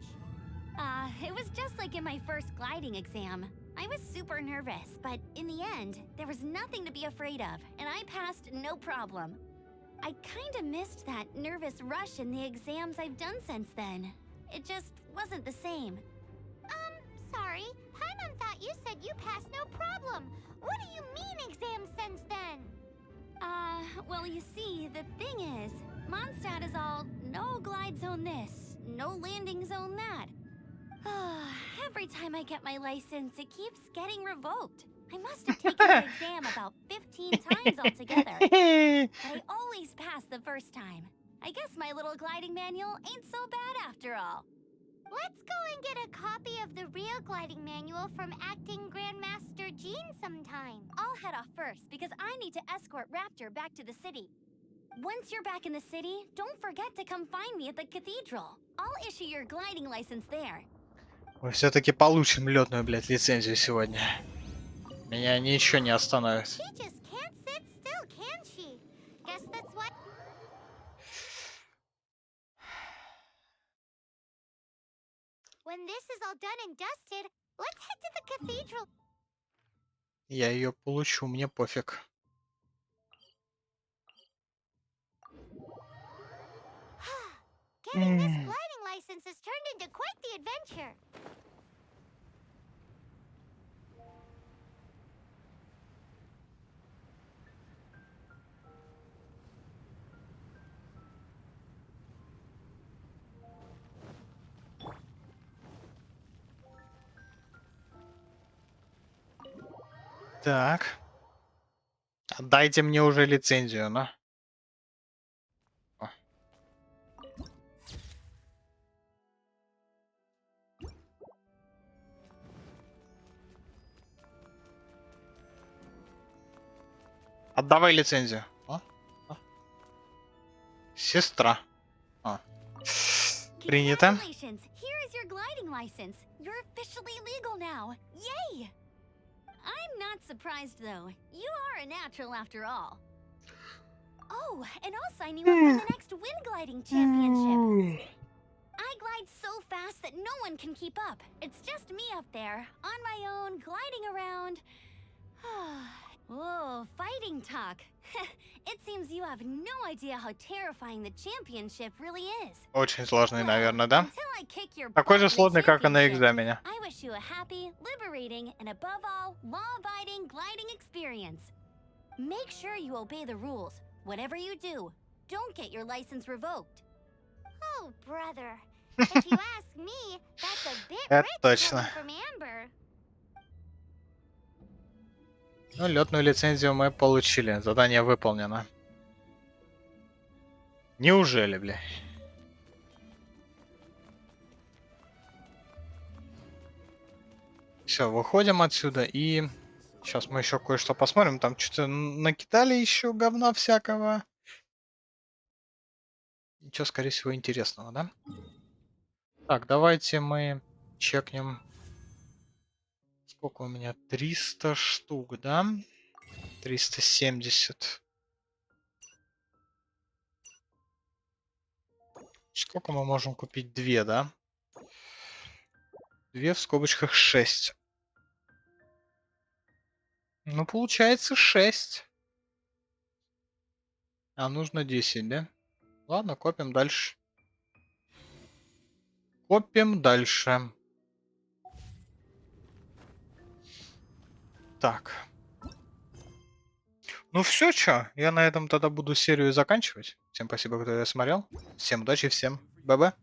It was just like in my first gliding exam. I was super nervous, but in the end, there was nothing to be afraid of, and I passed no problem. I kinda missed that nervous rush in the exams I've done since then. It just wasn't the same. Sorry. Paimon thought you said you passed no problem. What do you mean exam since then? Well, you see, the thing is, Mondstadt is all no glide zone this, no landing zone that. Every time I get my license, it keeps getting revoked. I must have taken the exam about 15 times altogether. But I always pass the first time. I guess my little gliding manual ain't so bad after all. Let's go and get a copy of the real gliding manual from acting Grandmaster Jean sometime. I'll head off first because I need to escort Raptor back to the city. Once you're back in the city, don't forget to come find me at the cathedral. I'll issue your gliding license there. Мы все-таки получим летную, блядь, лицензию сегодня. Меня ничего не остановит. She just can't sit still, can she? Guess that's why. When this is all done and dusted, let's head to the cathedral. Я ее получу, мне пофиг. Getting this gliding license has turned into quite the adventure. Так. Отдайте мне уже лицензию, на. О. Отдавай лицензию. О. О. Сестра. О. Принято. Congratulations! Here is your gliding license. You're officially legal now. Yay! I'm not surprised though. You are a natural after all. Oh, and I'll sign you up for the next wind gliding championship. I glide so fast that no one can keep up. It's just me up there, on my own, gliding around. Whoa, fighting talk. It seems you have no idea how terrifying the championship really is. Очень сложный, наверное, да? Until I kick your Такой butt же in the сложный, как и на championship, экзамене. I wish you a happy, liberating, and above all, law-abiding gliding experience. Make sure you obey the rules. Whatever you do, don't get your license revoked. Oh, brother. If you ask me, that's a bit Это rich точно. coming from Amber. Ну, летную лицензию мы получили. Задание выполнено. Неужели, бля? Все, выходим отсюда и... Сейчас мы еще кое-что посмотрим. Там что-то накидали еще говна всякого. Ничего, скорее всего, интересного, да? Так, давайте мы чекнем. Сколько у меня? 300 штук, да? 370. Сколько мы можем купить? 2, да? 2 в скобочках 6. Ну, получается 6. А нужно 10, да? Ладно, копим дальше. Копим дальше. Так. Ну все, чё? Я на этом тогда буду серию заканчивать. Всем спасибо, кто ее смотрел. Всем удачи, всем ББ.